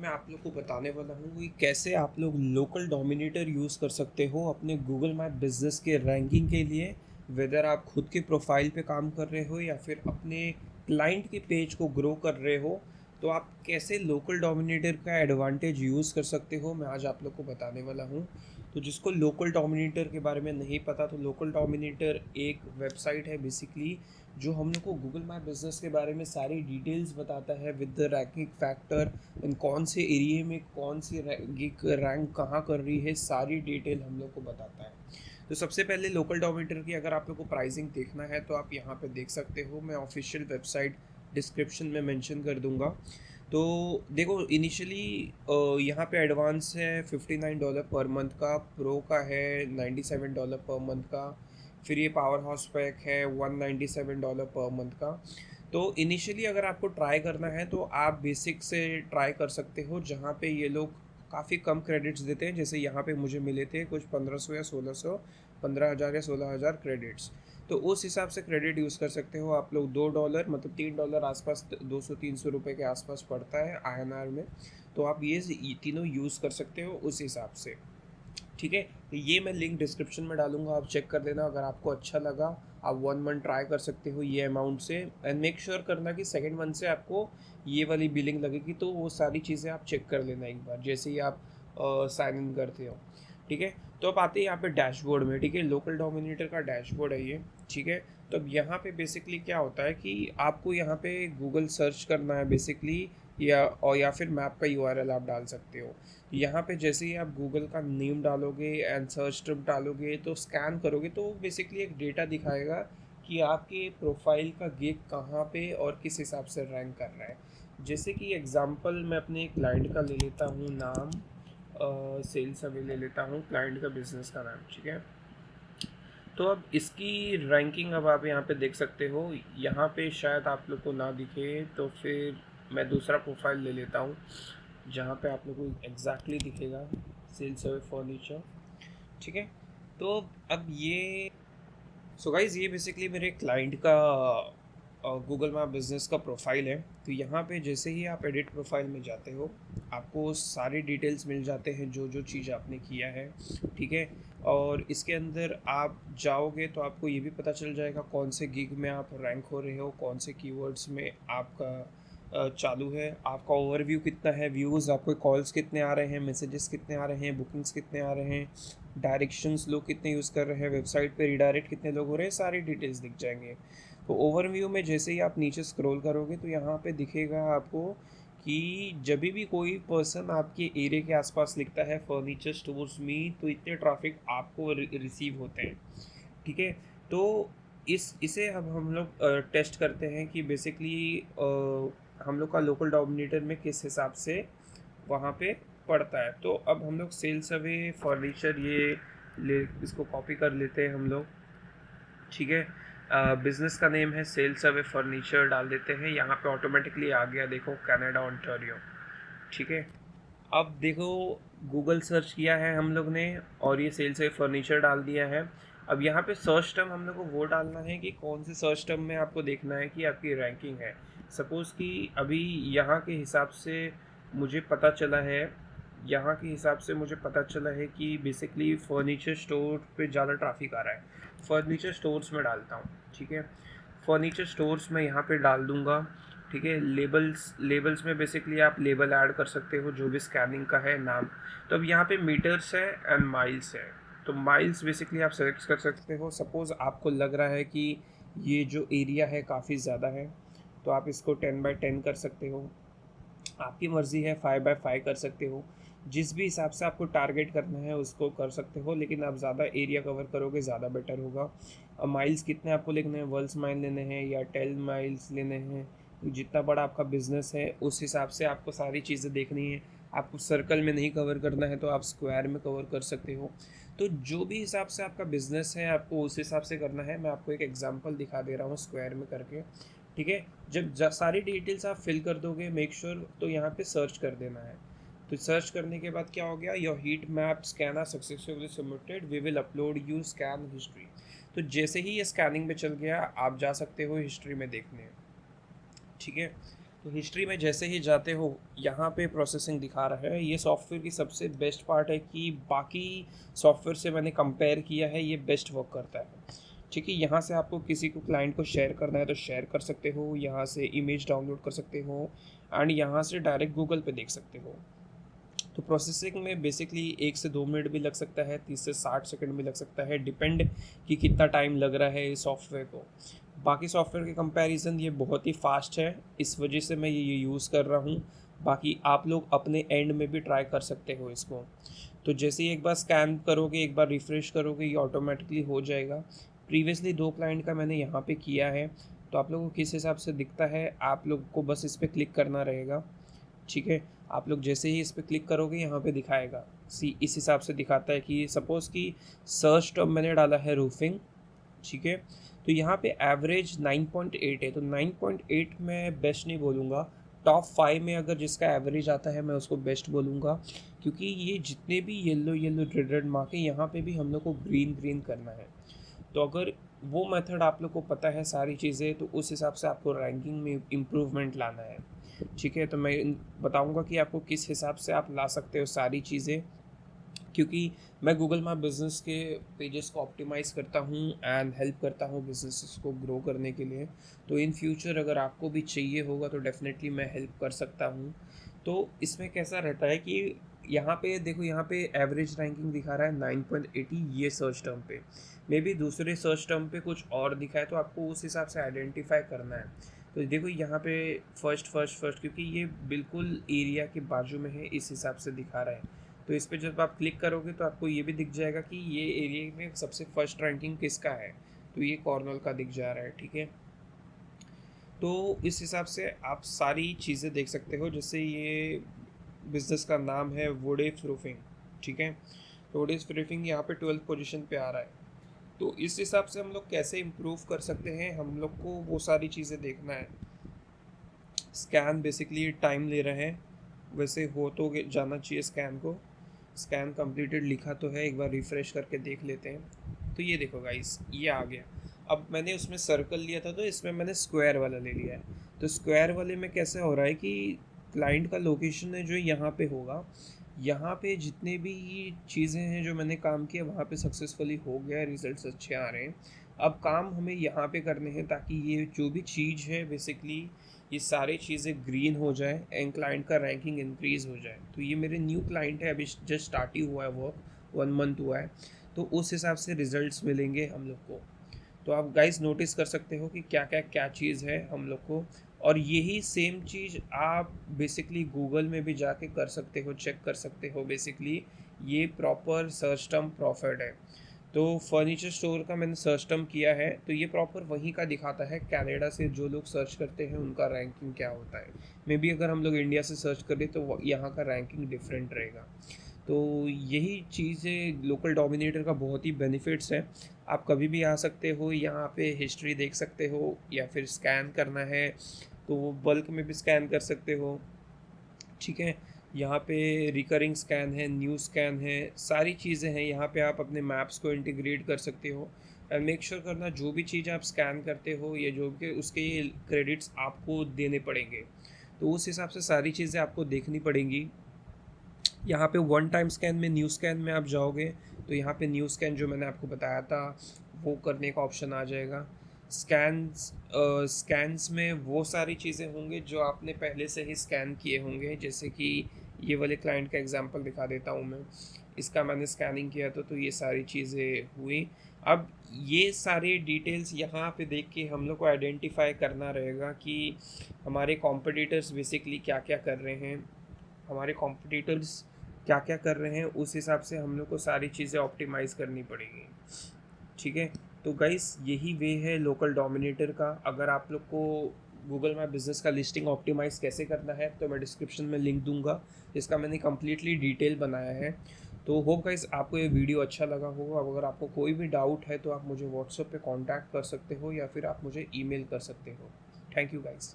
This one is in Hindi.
मैं आप लोग को बताने वाला हूँ कि कैसे आप लोग लोकल डोमिनेटर यूज़ कर सकते हो अपने गूगल मैप बिजनेस के रैंकिंग के लिए। वेदर आप खुद के प्रोफाइल पे काम कर रहे हो या फिर अपने क्लाइंट के पेज को ग्रो कर रहे हो, तो आप कैसे लोकल डोमिनेटर का एडवांटेज यूज़ कर सकते हो, मैं आज आप लोग को बताने वाला हूँ। तो जिसको लोकल डोमिनेटर के बारे में नहीं पता, तो लोकल डोमिनेटर एक वेबसाइट है बेसिकली, जो हम लोग को गूगल मैप बिजनेस के बारे में सारी डिटेल्स बताता है विद द रैंकिंग फैक्टर, इन कौन से एरिया में कौन सी गिग रैंक कहाँ कर रही है, सारी डिटेल हम लोग को बताता है। तो सबसे पहले लोकल डोमीटर की अगर आप लोग को प्राइसिंग देखना है तो आप यहाँ पे देख सकते हो, मैं ऑफिशियल वेबसाइट डिस्क्रिप्शन में मेंशन कर दूंगा। तो देखो, इनिशियली यहाँ पे एडवांस है $59 पर मंथ का, प्रो का है $97 पर मंथ का, फिर ये पावर हाउस पैक है $197 पर मंथ का। तो इनिशियली अगर आपको ट्राई करना है तो आप बेसिक से ट्राई कर सकते हो, जहाँ पे ये लोग काफ़ी कम क्रेडिट्स देते हैं। जैसे यहाँ पे मुझे मिले थे कुछ 1500 या 1600, 15,000 या 16,000 क्रेडिट्स। तो उस हिसाब से क्रेडिट यूज़ कर सकते हो आप लोग। $2 मतलब $3 आसपास, 200-300 रुपये के आसपास पड़ता है INR में। तो आप ये तीनों यूज़ कर सकते हो उस हिसाब से। ठीक है, तो ये मैं लिंक डिस्क्रिप्शन में डालूंगा, आप चेक कर लेना। अगर आपको अच्छा लगा आप 1 मंथ ट्राई कर सकते हो ये अमाउंट से, एंड मेक श्योर करना कि सेकेंड मंथ से आपको ये वाली बिलिंग लगेगी। तो वो सारी चीज़ें आप चेक कर लेना एक बार जैसे ही आप साइन इन करते हो। ठीक है, तो अब आते हैं यहाँ पे डैशबोर्ड में। ठीक है, लोकल डोमिनेटर का डैशबोर्ड है ये। ठीक है, तो अब यहाँ पे बेसिकली क्या होता है कि आपको यहाँ पे गूगल सर्च करना है बेसिकली, या फिर मैप का URL आप डाल सकते हो। यहाँ पे जैसे ही आप गूगल का नेम डालोगे एंड सर्च ट्रिप डालोगे तो स्कैन करोगे, तो बेसिकली एक डेटा दिखाएगा कि आपके प्रोफाइल का गिग कहाँ पे और किस हिसाब से रैंक कर रहा है। जैसे कि एग्जांपल मैं अपने क्लाइंट का ले लेता हूँ नाम, सेल्स अभी ले लेता हूँ क्लाइंट का बिजनेस का नाम। ठीक है, तो अब इसकी रैंकिंग अब आप यहाँ पे देख सकते हो। यहाँ पे शायद आप लोग को ना दिखे, तो फिर मैं दूसरा प्रोफाइल ले लेता हूँ जहाँ पे आप लोग को एग्जैक्टली दिखेगा सेल्स सर्वे फर्नीचर। ठीक है, तो अब ये, सो गाइज ये बेसिकली मेरे क्लाइंट का गूगल मैप बिजनेस का प्रोफाइल है। तो यहाँ पे जैसे ही आप एडिट प्रोफाइल में जाते हो, आपको सारे डिटेल्स मिल जाते हैं जो जो चीज़ आपने किया है। ठीक है, और इसके अंदर आप जाओगे तो आपको ये भी पता चल जाएगा कौन से गिग में आप रैंक हो रहे हो, कौन से कीवर्ड्स में आपका चालू है, आपका ओवरव्यू कितना है, व्यूज़, आपके कॉल्स कितने आ रहे हैं, मैसेजेस कितने आ रहे हैं, बुकिंग्स कितने आ रहे हैं, डायरेक्शंस लोग कितने यूज़ कर रहे हैं, वेबसाइट पे रिडायरेक्ट कितने लोग हो रहे हैं, सारी डिटेल्स दिख जाएंगे। तो ओवरव्यू में जैसे ही आप नीचे स्क्रॉल करोगे तो यहाँ पे दिखेगा आपको कि जब भी कोई पर्सन आपके एरिया के आसपास लिखता है फर्नीचर स्टोर्स में, तो इतने ट्रैफिक आपको रिसीव होते हैं। ठीक है, तो इसे अब हम लोग टेस्ट करते हैं कि बेसिकली हम लोग का लोकल डोमिनेटर में किस हिसाब से वहाँ पे पड़ता है। तो अब हम लोग सेल सर्वे फर्नीचर ये ले, इसको कॉपी कर लेते हैं हम लोग। ठीक है, बिजनेस का नेम है सेल सर्वे फर्नीचर, डाल देते हैं। यहाँ पे ऑटोमेटिकली आ गया, देखो, कनाडा ओंटारियो। ठीक है, अब देखो, गूगल सर्च किया है हम लोग ने और ये सेल से फर्नीचर डाल दिया है। अब यहाँ पे सर्च टर्म हम लोग को वो डालना है कि कौन से सर्च टर्म में आपको देखना है कि आपकी रैंकिंग है। सपोज़ कि अभी यहाँ के हिसाब से मुझे पता चला है, यहाँ के हिसाब से मुझे पता चला है कि बेसिकली फ़र्नीचर स्टोर पे ज़्यादा ट्रैफिक आ रहा है। फ़र्नीचर स्टोर्स में डालता हूँ। ठीक है, फ़र्नीचर स्टोर्स में यहाँ पे डाल दूँगा। ठीक है, लेबल्स में बेसिकली आप लेबल ऐड कर सकते हो जो भी स्कैनिंग का है नाम। तो अब यहाँ पे मीटर्स है एंड माइल्स है। तो माइल्स बेसिकली आप सेलेक्ट कर सकते हो। सपोज़ आपको लग रहा है कि ये जो एरिया है काफ़ी ज़्यादा है, तो आप इसको 10/10 कर सकते हो। आपकी मर्ज़ी है, 5/5 कर सकते हो। जिस भी हिसाब से आपको टारगेट करना है उसको कर सकते हो, लेकिन आप ज़्यादा एरिया कवर करोगे ज़्यादा बेटर होगा। माइल्स कितने आपको लिखने हैं, वर्ल्स माइल लेने हैं या 10 माइल्स लेने हैं, जितना बड़ा आपका बिजनेस है उस हिसाब से आपको सारी चीज़ें देखनी है। आपको सर्कल में नहीं कवर करना है तो आप स्क्वायर में कवर कर सकते हो। तो जो भी हिसाब से आपका बिजनेस है आपको उस हिसाब से करना है। मैं आपको एक एग्जांपल दिखा दे रहा हूँ स्क्वायर में करके। ठीक है, जब सारी डिटेल्स आप फिल कर दोगे, मेक श्योर तो यहाँ पे सर्च कर देना है। तो सर्च करने के बाद क्या हो गया, your heat map scanner successfully submitted, we will upload you scan history. तो जैसे ही ये स्कैनिंग में चल गया आप जा सकते हो हिस्ट्री में देखने। ठीक है, तो हिस्ट्री में जैसे ही जाते हो, यहाँ पे प्रोसेसिंग दिखा रहा है। ये सॉफ्टवेयर की सबसे बेस्ट पार्ट है कि बाकी सॉफ्टवेयर से मैंने कंपेयर किया है, ये बेस्ट वर्क करता है। ठीक है, यहाँ से आपको किसी को क्लाइंट को शेयर करना है तो शेयर कर सकते हो, यहाँ से इमेज डाउनलोड कर सकते हो एंड यहाँ से डायरेक्ट गूगल पे देख सकते हो। तो प्रोसेसिंग में बेसिकली 1 से 2 मिनट भी लग सकता है, 30 से 60 सेकंड भी लग सकता है, डिपेंड कि कितना टाइम लग रहा है इस सॉफ्टवेयर को। बाकी सॉफ्टवेयर के कंपैरिजन ये बहुत ही फास्ट है, इस वजह से मैं ये यूज़ कर रहा हूँ। बाकी आप लोग अपने एंड में भी ट्राई कर सकते हो इसको। तो जैसे ही एक बार स्कैन करोगे, एक बार रिफ़्रेश करोगे, ये ऑटोमेटिकली हो जाएगा। प्रीवियसली 2 क्लाइंट का मैंने यहाँ पे किया है, तो आप लोगों को किस हिसाब से दिखता है, आप लोग को बस इस पर क्लिक करना रहेगा। ठीक है, आप लोग जैसे ही इस पर क्लिक करोगे यहाँ पे दिखाएगा, इस हिसाब से दिखाता है कि सपोज़ कि सर्च टर्म मैंने डाला है रूफिंग। ठीक है, तो यहाँ पे एवरेज 9.8 है, तो 9.8 मैं बेस्ट नहीं बोलूँगा। टॉप 5 में अगर जिसका एवरेज आता है मैं उसको बेस्ट बोलूँगा, क्योंकि ये जितने भी येलो येलो रेड मार्क है, यहाँ पे भी हम लोग को ग्रीन ग्रीन करना है। तो अगर वो मेथड आप लोग को पता है सारी चीज़ें, तो उस हिसाब से आपको रैंकिंग में इम्प्रूवमेंट लाना है। ठीक है, तो मैं बताऊंगा कि आपको किस हिसाब से आप ला सकते हो सारी चीज़ें, क्योंकि मैं गूगल माई बिज़नेस के पेजेस को ऑप्टिमाइज़ करता हूँ एंड हेल्प करता हूँ बिजनेसेस को ग्रो करने के लिए। तो इन फ्यूचर अगर आपको भी चाहिए होगा तो डेफिनेटली मैं हेल्प कर सकता हूँ। तो इसमें कैसा रहता है कि यहाँ पे देखो, यहाँ पे एवरेज रैंकिंग दिखा रहा है 9.80, ये सर्च टर्म पे। मे बी दूसरे सर्च टर्म पे कुछ और दिखा है, तो आपको उस हिसाब से आइडेंटिफाई करना है। तो देखो यहाँ पे फर्स्ट, क्योंकि ये बिल्कुल एरिया के बाजू में है, इस हिसाब से दिखा रहा है। तो इस पर जब आप क्लिक करोगे तो आपको ये भी दिख जाएगा कि ये एरिया में सबसे फर्स्ट रैंकिंग किसका है, तो ये कॉर्नल का दिख जा रहा है। ठीक है, तो इस हिसाब से आप सारी चीज़ें देख सकते हो। जैसे ये बिज़नेस का नाम है वुडेफ रूफिंग। ठीक है, तो वुडेफ रूफिंग यहाँ पे 12th पोजीशन पे आ रहा है। तो इस हिसाब से हम लोग कैसे इम्प्रूव कर सकते हैं, हम लोग को वो सारी चीज़ें देखना है। स्कैन बेसिकली टाइम ले रहे हैं, वैसे हो तो जाना चाहिए स्कैन को। स्कैन कंप्लीटेड लिखा तो है, एक बार रिफ़्रेश करके देख लेते हैं। तो ये देखो गाइस, ये आ गया। अब मैंने उसमें सर्कल लिया था, तो इसमें मैंने स्क्वायर वाला ले लिया है। तो स्क्वायर वाले में कैसे हो रहा है कि क्लाइंट का लोकेशन है जो यहाँ पे होगा, यहाँ पे जितने भी चीज़ें हैं जो मैंने काम किया वहाँ पे सक्सेसफुली हो गया, रिजल्ट्स अच्छे आ रहे हैं। अब काम हमें यहाँ पे करने हैं ताकि ये जो भी चीज़ है बेसिकली ये सारी चीज़ें ग्रीन हो जाए एंड क्लाइंट का रैंकिंग इंक्रीज़ हो जाए। तो ये मेरे न्यू क्लाइंट है, अभी जस्ट स्टार्ट ही हुआ है वर्क, 1 मंथ हुआ है। तो उस हिसाब से रिजल्ट्स मिलेंगे हम लोग को। तो आप गाइस नोटिस कर सकते हो कि क्या चीज़ है हम लोग को। और यही सेम चीज़ आप बेसिकली गूगल में भी जाके कर सकते हो, चेक कर सकते हो। बेसिकली ये प्रॉपर सर्च टर्म प्रॉफिट है। तो फर्नीचर स्टोर का मैंने सर्च टर्म किया है, तो ये प्रॉपर वहीं का दिखाता है। कनाडा से जो लोग सर्च करते हैं उनका रैंकिंग क्या होता है। मे बी अगर हम लोग इंडिया से सर्च करें तो यहाँ का रैंकिंग डिफरेंट रहेगा। तो यही चीज़ें लोकल डोमिनेटर का बहुत ही बेनिफिट्स है। आप कभी भी आ सकते हो, यहाँ पे हिस्ट्री देख सकते हो, या फिर स्कैन करना है तो वो बल्क में भी स्कैन कर सकते हो। ठीक है, यहाँ पे रिकरिंग स्कैन है, न्यू स्कैन है, सारी चीज़ें हैं। यहाँ पे आप अपने मैप्स को इंटीग्रेट कर सकते हो। एंड मेक श्योर करना जो भी चीज़ आप स्कैन करते हो या जो भी, उसके क्रेडिट्स आपको देने पड़ेंगे। तो उस हिसाब से सारी चीज़ें आपको देखनी पड़ेंगी। यहाँ पे वन टाइम स्कैन में, न्यू स्कैन में आप जाओगे तो यहाँ पे न्यू स्कैन जो मैंने आपको बताया था वो करने का ऑप्शन आ जाएगा। स्कैन्स में वो सारी चीज़ें होंगे जो आपने पहले से ही स्कैन किए होंगे। जैसे कि ये वाले क्लाइंट का एग्जांपल दिखा देता हूँ मैं, इसका मैंने स्कैनिंग किया था तो ये सारी चीज़ें हुई। अब ये सारे डिटेल्स यहाँ पे देख के हम लोग को आइडेंटिफाई करना रहेगा कि हमारे कॉम्पिटिटर्स बेसिकली क्या क्या कर रहे हैं, हमारे कॉम्पिटिटर्स क्या क्या कर रहे हैं, उस हिसाब से हम लोग को सारी चीज़ें ऑप्टिमाइज़ करनी पड़ेगी। ठीक है, तो गाइस यही वे है लोकल डोमिनेटर का। अगर आप लोग को गूगल माई बिज़नेस का लिस्टिंग ऑप्टिमाइज़ कैसे करना है तो मैं डिस्क्रिप्शन में लिंक दूंगा, जिसका मैंने कम्प्लीटली डिटेल बनाया है। तो होप गाइस आपको ये वीडियो अच्छा लगा होगा। अगर आपको कोई भी डाउट है तो आप मुझे व्हाट्सएप पे कांटेक्ट कर सकते हो या फिर आप मुझे ईमेल कर सकते हो। Thank you guys.